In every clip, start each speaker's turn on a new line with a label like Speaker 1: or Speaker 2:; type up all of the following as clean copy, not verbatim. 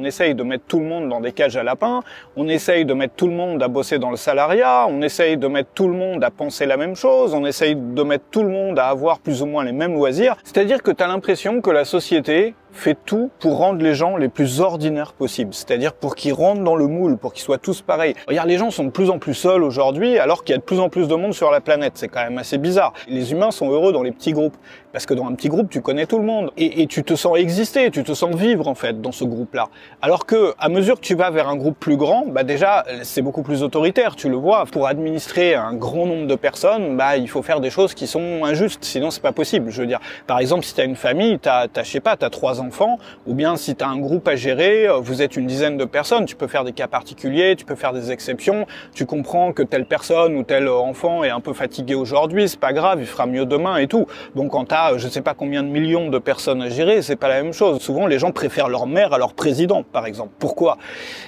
Speaker 1: On essaye de mettre tout le monde dans des cages à lapins, on essaye de mettre tout le monde à bosser dans le salariat, on essaye de mettre tout le monde à penser la même chose, on essaye de mettre tout le monde à avoir plus ou moins les mêmes loisirs. C'est-à-dire que tu as l'impression que la société fait tout pour rendre les gens les plus ordinaires possibles. C'est-à-dire pour qu'ils rentrent dans le moule, pour qu'ils soient tous pareils. Regarde, les gens sont de plus en plus seuls aujourd'hui, alors qu'il y a de plus en plus de monde sur la planète. C'est quand même assez bizarre. Les humains sont heureux dans les petits groupes. Parce que dans un petit groupe, tu connais tout le monde. Et tu te sens exister, tu te sens vivre, en fait, dans ce groupe-là. Alors que, à mesure que tu vas vers un groupe plus grand, bah déjà, c'est beaucoup plus autoritaire, tu le vois. Pour administrer un grand nombre de personnes, bah, il faut faire des choses qui sont injustes. Sinon, c'est pas possible. Je veux dire, par exemple, si t'as une famille, je sais pas, t'as 3 enfants, ou bien si t'as un groupe à gérer, vous êtes une dizaine de personnes, tu peux faire des cas particuliers, tu peux faire des exceptions, tu comprends que telle personne ou tel enfant est un peu fatigué aujourd'hui, c'est pas grave, il fera mieux demain et tout. Bon, quand t'as, je sais pas combien de millions de personnes à gérer, c'est pas la même chose. Souvent, les gens préfèrent leur maire à leur président, par exemple. Pourquoi?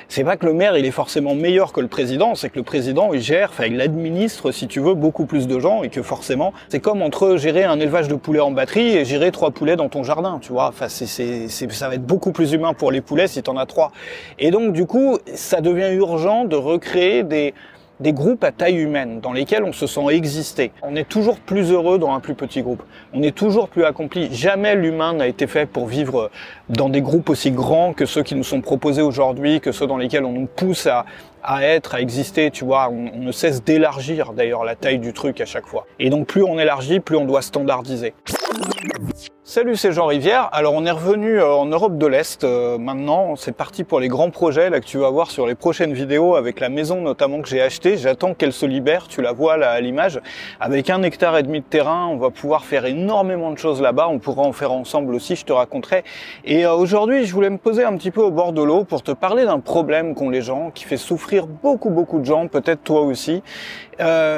Speaker 1: C'est pas que le maire, il est forcément meilleur que le président, c'est que le président, il gère, enfin, il administre, si tu veux, beaucoup plus de gens et que forcément, c'est comme entre gérer un élevage de poulets en batterie et gérer 3 poulets dans ton jardin, tu vois. Enfin, ça va être beaucoup plus humain pour les poulets si t'en as 3. Et donc, du coup, ça devient urgent de recréer des groupes à taille humaine, dans lesquels on se sent exister. On est toujours plus heureux dans un plus petit groupe. On est toujours plus accompli. Jamais l'humain n'a été fait pour vivre dans des groupes aussi grands que ceux qui nous sont proposés aujourd'hui, que ceux dans lesquels on nous pousse à exister, tu vois. On ne cesse d'élargir, d'ailleurs, la taille du truc à chaque fois. Et donc, plus on élargit, plus on doit standardiser. Salut, c'est Jean Rivière. Alors on est revenu en Europe de l'Est maintenant, c'est parti pour les grands projets là que tu vas voir sur les prochaines vidéos avec la maison notamment que j'ai achetée. J'attends qu'elle se libère, tu la vois là à l'image. Avec 1,5 hectare de terrain, on va pouvoir faire énormément de choses là-bas, on pourra en faire ensemble aussi, je te raconterai. Et aujourd'hui, je voulais me poser un petit peu au bord de l'eau pour te parler d'un problème qu'ont les gens, qui fait souffrir beaucoup de gens, peut-être toi aussi.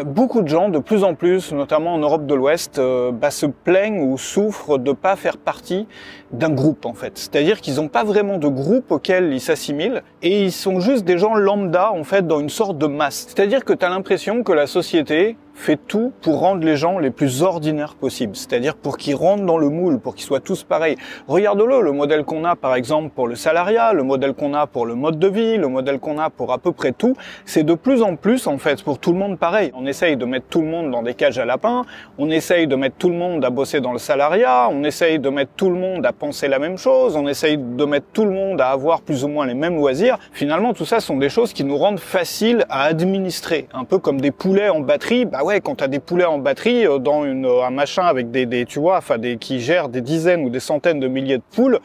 Speaker 1: Beaucoup de gens, de plus en plus, notamment en Europe de l'Ouest, se plaignent ou souffrent de pas faire partie d'un groupe en fait. C'est-à-dire qu'ils n'ont pas vraiment de groupe auquel ils s'assimilent et ils sont juste des gens lambda en fait dans une sorte de masse. C'est-à-dire que tu as l'impression que la société fait tout pour rendre les gens les plus ordinaires possibles. C'est-à-dire pour qu'ils rentrent dans le moule, pour qu'ils soient tous pareils. Regarde-le, le modèle qu'on a par exemple pour le salariat, le modèle qu'on a pour le mode de vie, le modèle qu'on a pour à peu près tout, c'est de plus en plus en fait pour tout le monde pareil. On essaye de mettre tout le monde dans des cages à lapins, on essaye de mettre tout le monde à bosser dans le salariat, on essaye de mettre tout le monde à penser la même chose, on essaye de mettre tout le monde à avoir plus ou moins les mêmes loisirs. Finalement, tout ça sont des choses qui nous rendent faciles à administrer. Un peu comme des poulets en batterie, bah ouais, quand t'as des poulets en batterie dans un machin avec tu vois, enfin qui gèrent des dizaines ou des centaines de milliers de poules,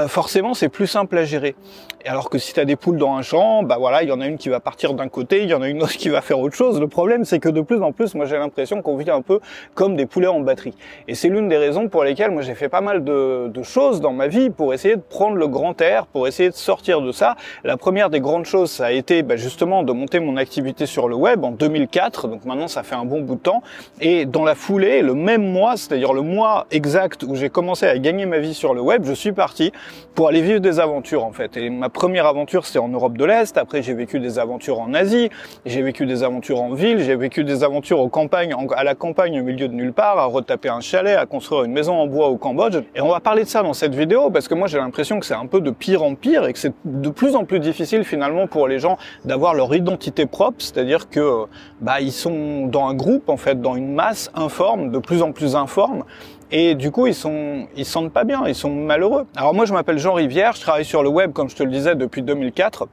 Speaker 1: forcément c'est plus simple à gérer. Et alors que si t'as des poules dans un champ, bah voilà, il y en a une qui va partir d'un côté, il y en a une autre qui va faire autre chose. Le problème, c'est que de plus en plus, moi j'ai l'impression qu'on vit un peu comme des poulets en batterie. Et c'est l'une des raisons pour lesquelles moi j'ai fait pas mal de choses dans ma vie pour essayer de prendre le grand air, pour essayer de sortir de ça. La première des grandes choses, ça a été justement de monter mon activité sur le web en 2004, donc maintenant ça fait un bon bout de temps. Et dans la foulée, le même mois, c'est-à-dire le mois exact où j'ai commencé à gagner ma vie sur le web, je suis parti pour aller vivre des aventures en fait. Et ma première aventure, c'était en Europe de l'Est. Après, j'ai vécu des aventures en Asie, j'ai vécu des aventures en ville, j'ai vécu des aventures à la campagne au milieu de nulle part, à retaper un chalet, à construire une maison en bois au Cambodge. Et on va parler de ça dans cette vidéo parce que moi, j'ai l'impression que c'est un peu de pire en pire et que c'est de plus en plus difficile finalement pour les gens d'avoir leur identité propre, c'est-à-dire que ils sont dans un groupe en fait, dans une masse informe, de plus en plus informe. Et du coup, ils se sentent pas bien, ils sont malheureux. Alors moi, je m'appelle Jean Rivière, je travaille sur le web, comme je te le disais, depuis 2004.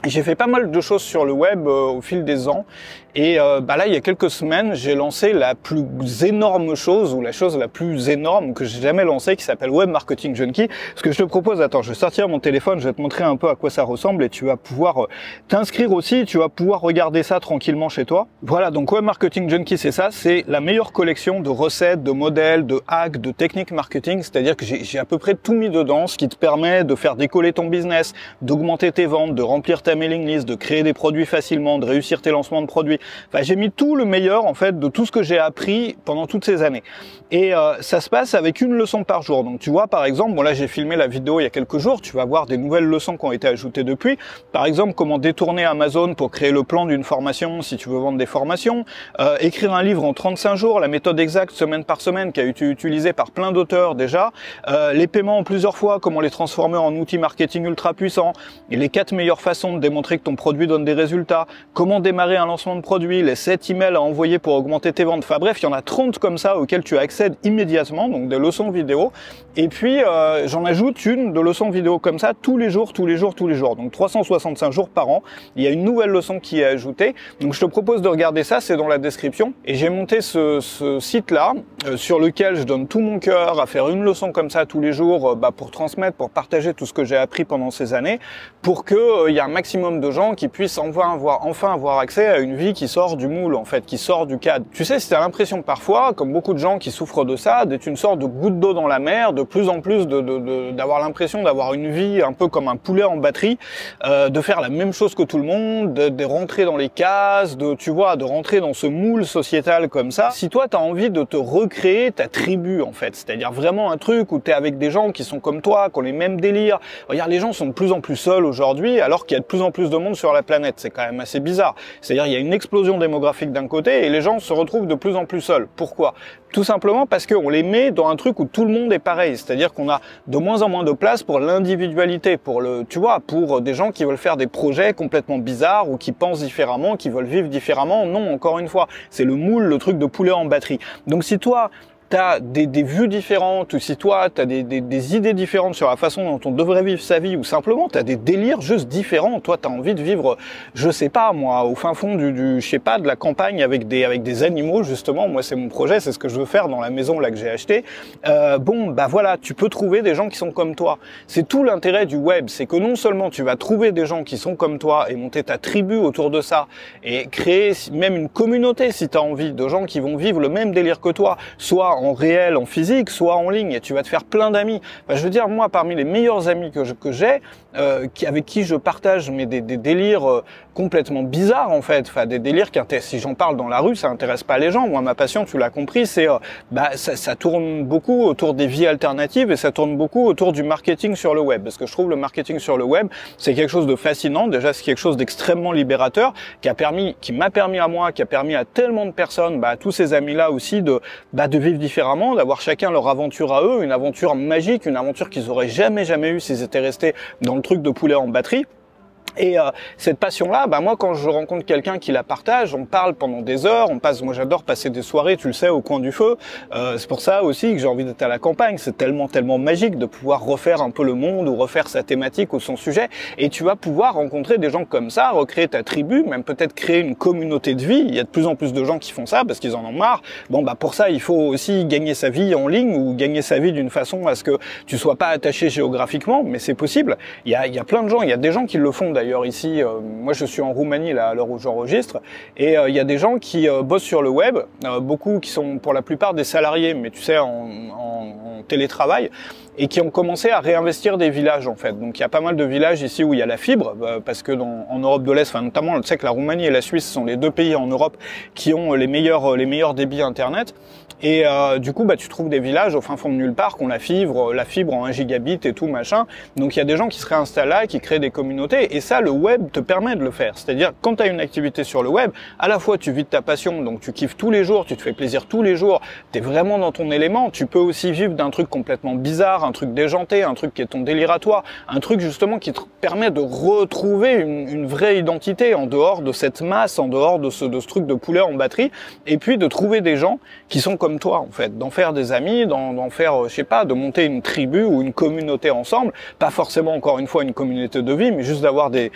Speaker 1: J'ai fait pas mal de choses sur le web au fil des ans et là il y a quelques semaines j'ai lancé la plus énorme chose ou la chose la plus énorme que j'ai jamais lancée qui s'appelle Web Marketing Junkie. Ce que je te propose, attends, je vais sortir mon téléphone, je vais te montrer un peu à quoi ça ressemble et tu vas pouvoir t'inscrire aussi, tu vas pouvoir regarder ça tranquillement chez toi. Voilà, donc Web Marketing Junkie c'est ça, c'est la meilleure collection de recettes, de modèles, de hacks, de techniques marketing, c'est-à-dire que j'ai à peu près tout mis dedans, ce qui te permet de faire décoller ton business, d'augmenter tes ventes, de remplir ta mailing list, de créer des produits facilement, de réussir tes lancements de produits, enfin j'ai mis tout le meilleur en fait de tout ce que j'ai appris pendant toutes ces années. Et ça se passe avec une leçon par jour. Donc tu vois par exemple, bon là j'ai filmé la vidéo il y a quelques jours, tu vas voir des nouvelles leçons qui ont été ajoutées depuis. Par exemple, comment détourner Amazon pour créer le plan d'une formation si tu veux vendre des formations, écrire un livre en 35 jours, la méthode exacte semaine par semaine qui a été utilisée par plein d'auteurs déjà, les paiements en plusieurs fois, comment les transformer en outils marketing ultra puissants, et les 4 meilleures façons de démontrer que ton produit donne des résultats, comment démarrer un lancement de produit, les 7 emails à envoyer pour augmenter tes ventes. Enfin bref, il y en a 30 comme ça auxquels tu accèdes immédiatement, donc des leçons vidéo. Et puis j'en ajoute une de leçons vidéo comme ça tous les jours, donc 365 jours par an. Il y a une nouvelle leçon qui est ajoutée. Donc je te propose de regarder ça, c'est dans la description. Et j'ai monté ce site-là sur lequel je donne tout mon cœur à faire une leçon comme ça tous les jours pour transmettre, pour partager tout ce que j'ai appris pendant ces années, pour que il y ait un maximum de gens qui puissent enfin avoir accès à une vie qui sort du moule, en fait, qui sort du cadre. Tu sais, si tu as l'impression parfois, comme beaucoup de gens qui souffrent de ça, d'être une sorte de goutte d'eau dans la mer, de plus en plus d'avoir l'impression d'avoir une vie un peu comme un poulet en batterie, de faire la même chose que tout le monde, de rentrer dans les cases, de rentrer dans ce moule sociétal comme ça. Si toi, tu as envie de te recréer ta tribu, en fait, c'est-à-dire vraiment un truc où tu es avec des gens qui sont comme toi, qui ont les mêmes délires. Regarde, les gens sont de plus en plus seuls aujourd'hui, alors qu'il y a de plus en plus de monde sur la planète. C'est quand même assez bizarre. C'est-à-dire, il y a une explosion démographique d'un côté et les gens se retrouvent de plus en plus seuls. Pourquoi ? Tout simplement parce qu'on les met dans un truc où tout le monde est pareil. C'est-à-dire qu'on a de moins en moins de place pour l'individualité, pour des gens qui veulent faire des projets complètement bizarres ou qui pensent différemment, qui veulent vivre différemment. Non, encore une fois, c'est le moule, le truc de poulet en batterie. Donc si toi, t'as des vues différentes, ou si toi t'as des idées différentes sur la façon dont on devrait vivre sa vie, ou simplement t'as des délires juste différents, toi t'as envie de vivre, je sais pas moi, au fin fond je sais pas, de la campagne avec des animaux justement, moi c'est mon projet, c'est ce que je veux faire dans la maison là que j'ai acheté, voilà, tu peux trouver des gens qui sont comme toi. C'est tout l'intérêt du web, c'est que non seulement tu vas trouver des gens qui sont comme toi et monter ta tribu autour de ça, et créer même une communauté si t'as envie, de gens qui vont vivre le même délire que toi, soit en réel, en physique, soit en ligne, et tu vas te faire plein d'amis. Enfin, je veux dire, moi, parmi les meilleurs amis que j'ai, avec qui je partage des délires complètement bizarres, en fait, enfin des délires si j'en parle dans la rue, ça intéresse pas les gens. Moi, ma passion, tu l'as compris, c'est ça tourne beaucoup autour des vies alternatives et ça tourne beaucoup autour du marketing sur le web, parce que je trouve le marketing sur le web, c'est quelque chose de fascinant. Déjà, c'est quelque chose d'extrêmement libérateur qui m'a permis à moi, qui a permis à tellement de personnes, à tous ces amis-là aussi, de vivre différemment, d'avoir chacun leur aventure à eux, une aventure magique, une aventure qu'ils auraient jamais eu s'ils étaient restés dans le truc de poulet en batterie. Et cette passion-là, moi quand je rencontre quelqu'un qui la partage, on parle pendant des heures, moi j'adore passer des soirées, tu le sais, au coin du feu. C'est pour ça aussi que j'ai envie d'être à la campagne. C'est tellement magique de pouvoir refaire un peu le monde ou refaire sa thématique ou son sujet. Et tu vas pouvoir rencontrer des gens comme ça, recréer ta tribu, même peut-être créer une communauté de vie. Il y a de plus en plus de gens qui font ça parce qu'ils en ont marre. Pour ça, il faut aussi gagner sa vie en ligne ou gagner sa vie d'une façon à ce que tu sois pas attaché géographiquement, mais c'est possible. Il y a plein de gens, il y a des gens qui le font d'ailleurs ici. Moi je suis en Roumanie là à l'heure où j'enregistre, et il y a des gens qui bossent sur le web, beaucoup qui sont pour la plupart des salariés, mais tu sais en télétravail, et qui ont commencé à réinvestir des villages en fait. Donc il y a pas mal de villages ici où il y a la fibre, parce que en Europe de l'Est, notamment, tu sais que la Roumanie et la Suisse sont les deux pays en Europe qui ont les meilleurs débits internet. Et du coup, tu trouves des villages au fin fond de nulle part qui ont la fibre en 1 gigabit et tout machin. Donc il y a des gens qui se réinstallent là, qui créent des communautés, et ça, le web te permet de le faire. C'est-à-dire, quand tu as une activité sur le web, à la fois tu vis de ta passion, donc tu kiffes tous les jours, tu te fais plaisir tous les jours, tu es vraiment dans ton élément. Tu peux aussi vivre d'un truc complètement bizarre, un truc déjanté, un truc qui est ton délire à toi, un truc justement qui te permet de retrouver une vraie identité en dehors de cette masse, en dehors de ce truc de poulet en batterie, et puis de trouver des gens qui sont comme toi en fait, d'en faire des amis, d'en faire, je sais pas, de monter une tribu ou une communauté ensemble, pas forcément encore une fois une communauté de vie, mais juste d'avoir des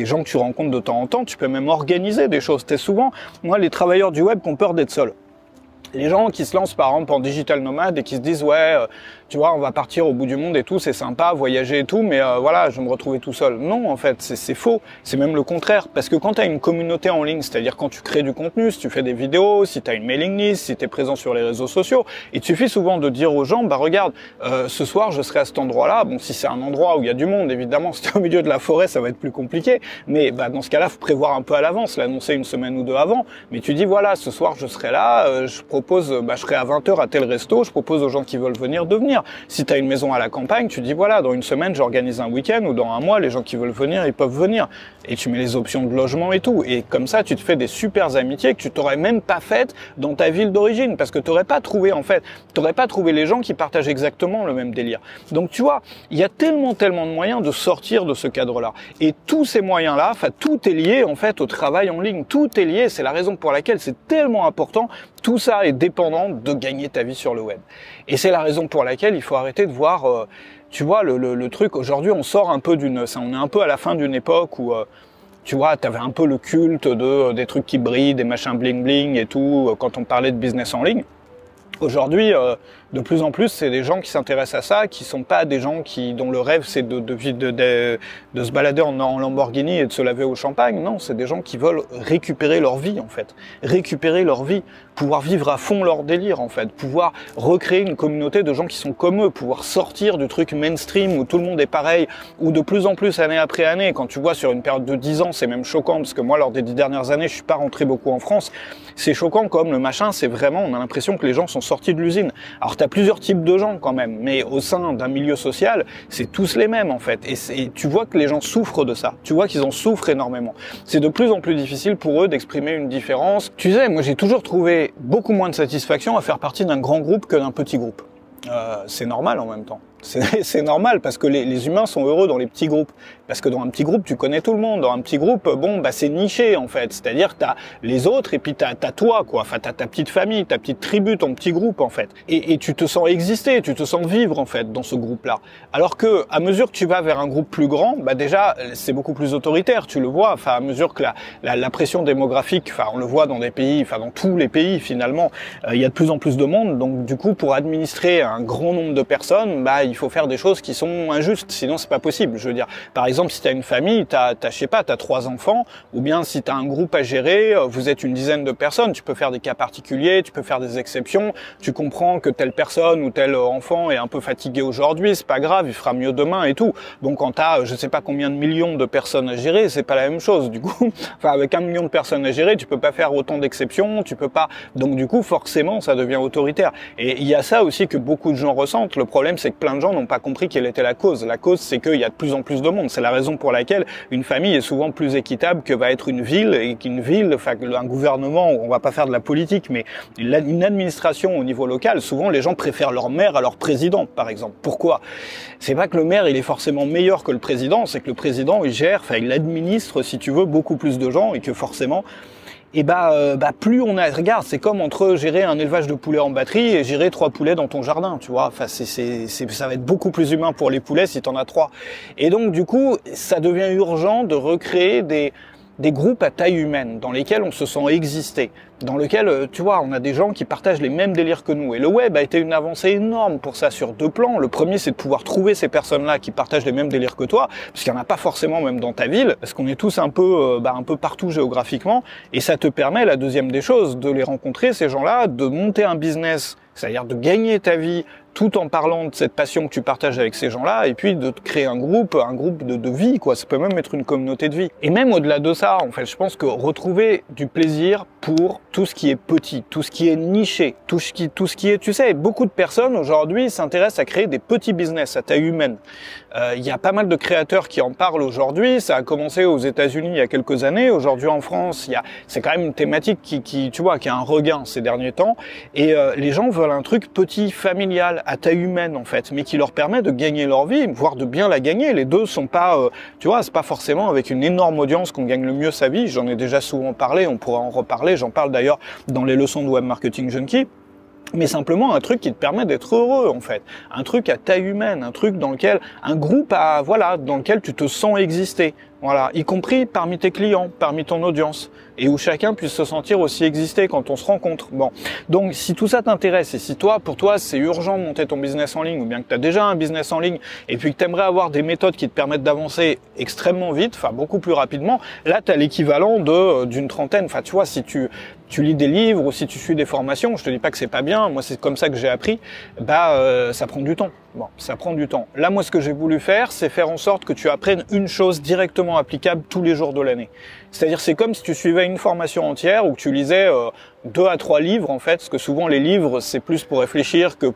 Speaker 1: gens que tu rencontres de temps en temps. Tu peux même organiser des choses. T'es souvent, moi, les travailleurs du web qui ont peur d'être seuls. Les gens qui se lancent par exemple en digital nomade et qui se disent tu vois, on va partir au bout du monde et tout, c'est sympa, voyager et tout, mais voilà, je vais me retrouver tout seul. Non, en fait, c'est faux. C'est même le contraire. Parce que quand tu as une communauté en ligne, c'est-à-dire quand tu crées du contenu, si tu fais des vidéos, si tu as une mailing list, si tu es présent sur les réseaux sociaux, il te suffit souvent de dire aux gens, bah regarde, ce soir, je serai à cet endroit-là. Bon, si c'est un endroit où il y a du monde, évidemment, si tu es au milieu de la forêt, ça va être plus compliqué. Mais bah, dans ce cas-là, faut prévoir un peu à l'avance, l'annoncer une semaine ou deux avant. Mais tu dis, voilà, ce soir, je serai là, je propose, bah, je serai à 20h à tel resto, je propose aux gens qui veulent venir de venir. Si tu as une maison à la campagne, tu dis, voilà, dans une semaine, j'organise un week-end, ou dans un mois, les gens qui veulent venir, ils peuvent venir. Et tu mets les options de logement et tout. Et comme ça, tu te fais des super amitiés que tu t'aurais même pas faites dans ta ville d'origine, parce que tu n'aurais pas trouvé, en fait, tu n'aurais pas trouvé les gens qui partagent exactement le même délire. Donc, tu vois, il y a tellement de moyens de sortir de ce cadre-là. Et tous ces moyens-là, enfin, tout est lié, en fait, au travail en ligne. Tout est lié. C'est la raison pour laquelle c'est tellement important. Tout ça est dépendant de gagner ta vie sur le web. Et c'est la raison pour laquelle il faut arrêter de voir, tu vois, le truc. Aujourd'hui, on sort un peu on est un peu à la fin d'une époque où, tu vois, t'avais un peu le culte des trucs qui brillent, des machins bling bling et tout, quand on parlait de business en ligne. Aujourd'hui, de plus en plus, c'est des gens qui s'intéressent à ça, qui sont pas des gens dont le rêve c'est de se balader en Lamborghini et de se laver au champagne. Non, c'est des gens qui veulent récupérer leur vie en fait, récupérer leur vie, pouvoir vivre à fond leur délire en fait, pouvoir recréer une communauté de gens qui sont comme eux, pouvoir sortir du truc mainstream où tout le monde est pareil, où de plus en plus année après année, quand tu vois sur une période de 10 ans, c'est même choquant parce que moi lors des 10 dernières années, je suis pas rentré beaucoup en France. C'est choquant comme le machin, c'est vraiment, on a l'impression que les gens sont sortis de l'usine. Alors t'as plusieurs types de gens quand même, mais au sein d'un milieu social, c'est tous les mêmes en fait. Et tu vois que les gens souffrent de ça. Tu vois qu'ils en souffrent énormément. C'est de plus en plus difficile pour eux d'exprimer une différence. Tu sais, moi j'ai toujours trouvé beaucoup moins de satisfaction à faire partie d'un grand groupe que d'un petit groupe. C'est normal en même temps. C'est normal parce que les humains sont heureux dans les petits groupes. Parce que dans un petit groupe, tu connais tout le monde. Dans un petit groupe, bon, bah c'est niché en fait. C'est-à-dire que t'as les autres et puis t'as toi, quoi. Enfin, t'as ta petite famille, ta petite tribu, ton petit groupe en fait. Et tu te sens exister, tu te sens vivre en fait dans ce groupe-là. Alors que à mesure que tu vas vers un groupe plus grand, bah déjà c'est beaucoup plus autoritaire. Tu le vois. Enfin, à mesure que la pression démographique, enfin on le voit dans des pays, enfin dans tous les pays finalement, il y a de plus en plus de monde. Donc du coup, pour administrer un grand nombre de personnes, bah il faut faire des choses qui sont injustes, sinon c'est pas possible. Je veux dire, par exemple, si tu as une famille, je sais pas, tu as 3 enfants, ou bien si tu as un groupe à gérer, vous êtes une dizaine de personnes, tu peux faire des cas particuliers, tu peux faire des exceptions, tu comprends que telle personne ou tel enfant est un peu fatigué aujourd'hui, c'est pas grave, il fera mieux demain et tout. Bon, quand tu as je sais pas combien de millions de personnes à gérer, c'est pas la même chose. Du coup, enfin avec 1 million de personnes à gérer, tu peux pas faire autant d'exceptions, tu peux pas. Donc du coup, forcément, ça devient autoritaire. Et il y a ça aussi que beaucoup de gens ressentent. Le problème, c'est que plein de gens n'ont pas compris quelle était la cause. La cause, c'est qu'il y a de plus en plus de monde. C'est la raison pour laquelle une famille est souvent plus équitable que va être une ville, et qu'une ville, enfin un gouvernement, on va pas faire de la politique, mais une administration au niveau local, souvent les gens préfèrent leur maire à leur président, par exemple. Pourquoi? C'est pas que le maire, il est forcément meilleur que le président, c'est que le président, il gère, enfin il administre, si tu veux, beaucoup plus de gens, et que forcément, et plus on a, regarde, c'est comme entre gérer un élevage de poulets en batterie et gérer 3 poulets dans ton jardin, tu vois. Enfin, ça va être beaucoup plus humain pour les poulets si t'en as 3. Et donc, du coup, ça devient urgent de recréer des groupes à taille humaine, dans lesquels on se sent exister, dans lesquels, tu vois, on a des gens qui partagent les mêmes délires que nous. Et le web a été une avancée énorme pour ça sur 2 plans. Le premier, c'est de pouvoir trouver ces personnes-là qui partagent les mêmes délires que toi, parce qu'il n'y en a pas forcément même dans ta ville, parce qu'on est tous un peu partout géographiquement, et ça te permet, la deuxième des choses, de les rencontrer, ces gens-là, de monter un business, c'est-à-dire de gagner ta vie tout en parlant de cette passion que tu partages avec ces gens-là, et puis de te créer un groupe de vie, quoi. Ça peut même être une communauté de vie. Et même au-delà de ça, en fait, je pense que retrouver du plaisir pour tout ce qui est petit, tout ce qui est niché, tout ce qui est, tu sais, beaucoup de personnes aujourd'hui s'intéressent à créer des petits business à taille humaine. Il y a pas mal de créateurs qui en parlent aujourd'hui. Ça a commencé aux États-Unis il y a quelques années. Aujourd'hui en France, c'est quand même une thématique qui tu vois, qui a un regain ces derniers temps. Et les gens veulent un truc petit, familial, à taille humaine en fait, mais qui leur permet de gagner leur vie, voire de bien la gagner. Les deux sont pas, tu vois, c'est pas forcément avec une énorme audience qu'on gagne le mieux sa vie. J'en ai déjà souvent parlé, on pourra en reparler. J'en parle d'ailleurs dans les leçons de Web Marketing Junkie. Mais simplement un truc qui te permet d'être heureux en fait, un truc à taille humaine, un truc dans lequel un groupe dans lequel tu te sens exister. Voilà, y compris parmi tes clients, parmi ton audience, et où chacun puisse se sentir aussi exister quand on se rencontre. Bon, donc si tout ça t'intéresse, et si pour toi, c'est urgent de monter ton business en ligne, ou bien que tu as déjà un business en ligne, et puis que tu aimerais avoir des méthodes qui te permettent d'avancer extrêmement vite, enfin beaucoup plus rapidement, là tu as l'équivalent d'une trentaine. Enfin tu vois, si tu lis des livres ou si tu suis des formations, je te dis pas que c'est pas bien, moi c'est comme ça que j'ai appris, ça prend du temps. Bon, ça prend du temps. Là, moi, ce que j'ai voulu faire, c'est faire en sorte que tu apprennes une chose directement applicable tous les jours de l'année. C'est-à-dire, c'est comme si tu suivais une formation entière ou que tu lisais 2 à 3 livres, en fait, parce que souvent, les livres, c'est plus pour réfléchir que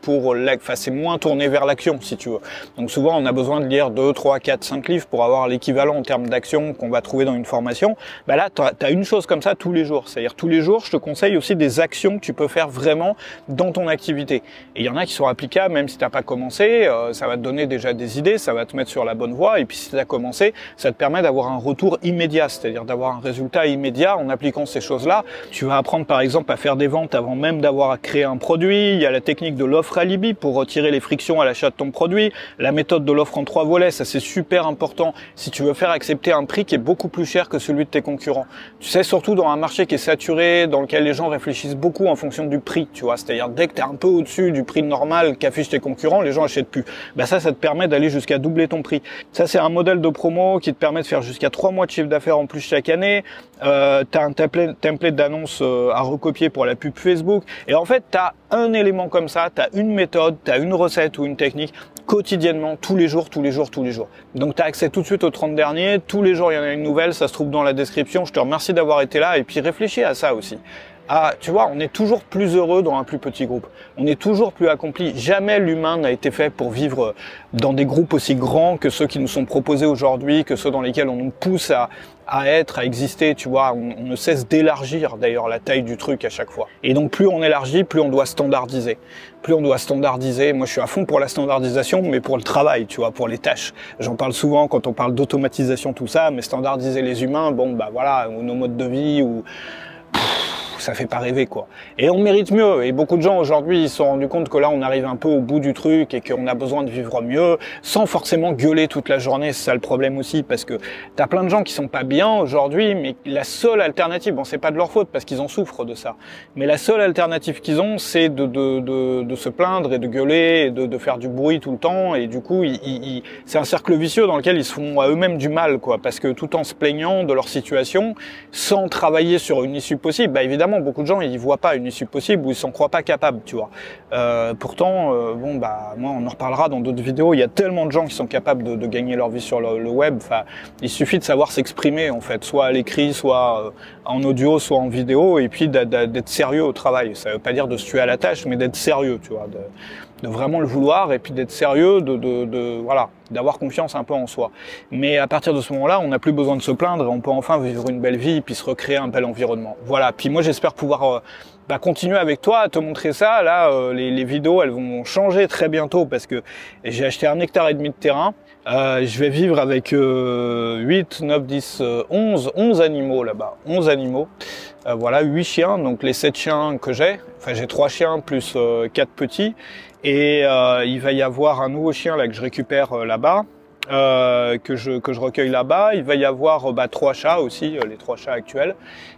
Speaker 1: c'est moins tourné vers l'action, si tu veux. Donc, souvent, on a besoin de lire 2, 3, 4, 5 livres pour avoir l'équivalent en termes d'action qu'on va trouver dans une formation. Bah là, t'as une chose comme ça tous les jours. C'est-à-dire, tous les jours, je te conseille aussi des actions que tu peux faire vraiment dans ton activité. Et il y en a qui sont applicables, même si t'as pas commencé. Ça va te donner déjà des idées, ça va te mettre sur la bonne voie, et puis si tu as commencé, ça te permet d'avoir un retour immédiat, c'est-à-dire d'avoir un résultat immédiat en appliquant ces choses-là. Tu vas apprendre par exemple à faire des ventes avant même d'avoir à créer un produit. Il y a la technique de l'offre alibi pour retirer les frictions à l'achat de ton produit, la méthode de l'offre en 3 volets, ça c'est super important si tu veux faire accepter un prix qui est beaucoup plus cher que celui de tes concurrents. Tu sais, surtout dans un marché qui est saturé, dans lequel les gens réfléchissent beaucoup en fonction du prix, tu vois, c'est-à-dire dès que tu es un peu au-dessus du prix normal qu'affichent tes concurrents, les gens achètent plus. Ça te permet d'aller jusqu'à doubler ton prix. Ça, c'est un modèle de promo qui te permet de faire jusqu'à 3 mois de chiffre d'affaires en plus chaque année. Tu as un template d'annonce à recopier pour la pub Facebook. Et en fait, tu as un élément comme ça, tu as une méthode, tu as une recette ou une technique quotidiennement, tous les jours. Donc tu as accès tout de suite aux 30 derniers. Tous les jours, il y en a une nouvelle. Ça se trouve dans la description. Je te remercie d'avoir été là. Et puis réfléchis à ça aussi. Tu vois, on est toujours plus heureux dans un plus petit groupe. On est toujours plus accompli. Jamais l'humain n'a été fait pour vivre dans des groupes aussi grands que ceux qui nous sont proposés aujourd'hui, que ceux dans lesquels on nous pousse à exister, tu vois. On ne cesse d'élargir d'ailleurs la taille du truc à chaque fois. Et donc plus on élargit, plus on doit standardiser. Moi je suis à fond pour la standardisation, mais pour le travail, tu vois, pour les tâches. J'en parle souvent quand on parle d'automatisation, tout ça, mais standardiser les humains, voilà, ou nos modes de vie, ou ça fait pas rêver quoi. Et on mérite mieux. Et beaucoup de gens aujourd'hui ils se sont rendus compte que là on arrive un peu au bout du truc et qu'on a besoin de vivre mieux sans forcément gueuler toute la journée. C'est ça le problème aussi, parce que t'as plein de gens qui sont pas bien aujourd'hui, mais la seule alternative, bon c'est pas de leur faute parce qu'ils en souffrent de ça, mais la seule alternative qu'ils ont c'est de se plaindre et de gueuler et de faire du bruit tout le temps, et du coup c'est un cercle vicieux dans lequel ils se font à eux-mêmes du mal quoi, parce que tout en se plaignant de leur situation sans travailler sur une issue possible, évidemment beaucoup de gens ils voient pas une issue possible ou ils s'en croient pas capables, tu vois. Pourtant moi on en reparlera dans d'autres vidéos, il y a tellement de gens qui sont capables de gagner leur vie sur le web. Enfin, il suffit de savoir s'exprimer en fait, soit à l'écrit, soit en audio, soit en vidéo, et puis d'être sérieux au travail. Ça veut pas dire de se tuer à la tâche, mais d'être sérieux, tu vois, de vraiment le vouloir, et puis d'être sérieux, voilà, d'avoir confiance un peu en soi. Mais à partir de ce moment-là, on n'a plus besoin de se plaindre, on peut enfin vivre une belle vie, puis se recréer un bel environnement. Voilà, puis moi j'espère pouvoir continuer avec toi à te montrer ça. Là, les vidéos, elles vont changer très bientôt, parce que j'ai acheté 1,5 hectare de terrain. Je vais vivre avec 8, 9, 10, 11 animaux là-bas, 11 animaux. Voilà, 8 chiens, donc les 7 chiens que j'ai. Enfin, j'ai 3 chiens plus 4 petits. Et il va y avoir un nouveau chien là que je récupère là-bas, que je recueille là-bas. Il va y avoir 3 chats aussi, les 3 chats actuels.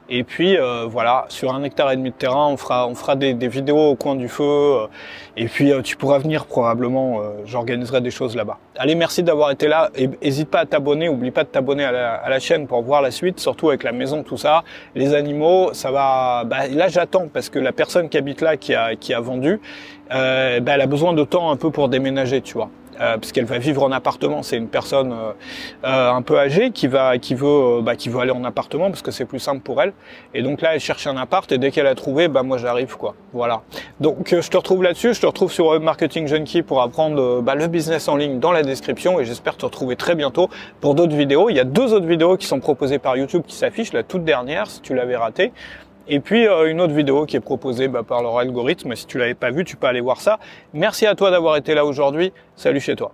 Speaker 1: Et puis voilà, sur 1,5 hectare de terrain, on fera des vidéos au coin du feu. Et puis tu pourras venir probablement, j'organiserai des choses là-bas. Allez, merci d'avoir été là. Et n'hésite pas à t'abonner, oublie pas de t'abonner à la chaîne pour voir la suite, surtout avec la maison, tout ça. Les animaux, ça va. Là j'attends parce que la personne qui habite là, qui a vendu, elle a besoin de temps un peu pour déménager, tu vois. Parce qu'elle va vivre en appartement. C'est une personne un peu âgée qui veut aller en appartement parce que c'est plus simple pour elle. Et donc là, elle cherche un appart, et dès qu'elle a trouvé, moi j'arrive quoi. Voilà. Donc je te retrouve là-dessus. Je te retrouve sur Web Marketing Junkie pour apprendre le business en ligne dans la description, et j'espère te retrouver très bientôt pour d'autres vidéos. Il y a 2 autres vidéos qui sont proposées par YouTube qui s'affichent, la toute dernière si tu l'avais ratée. Et puis une autre vidéo qui est proposée par leur algorithme. Si tu l'avais pas vu, tu peux aller voir ça. Merci à toi d'avoir été là aujourd'hui. Salut chez toi.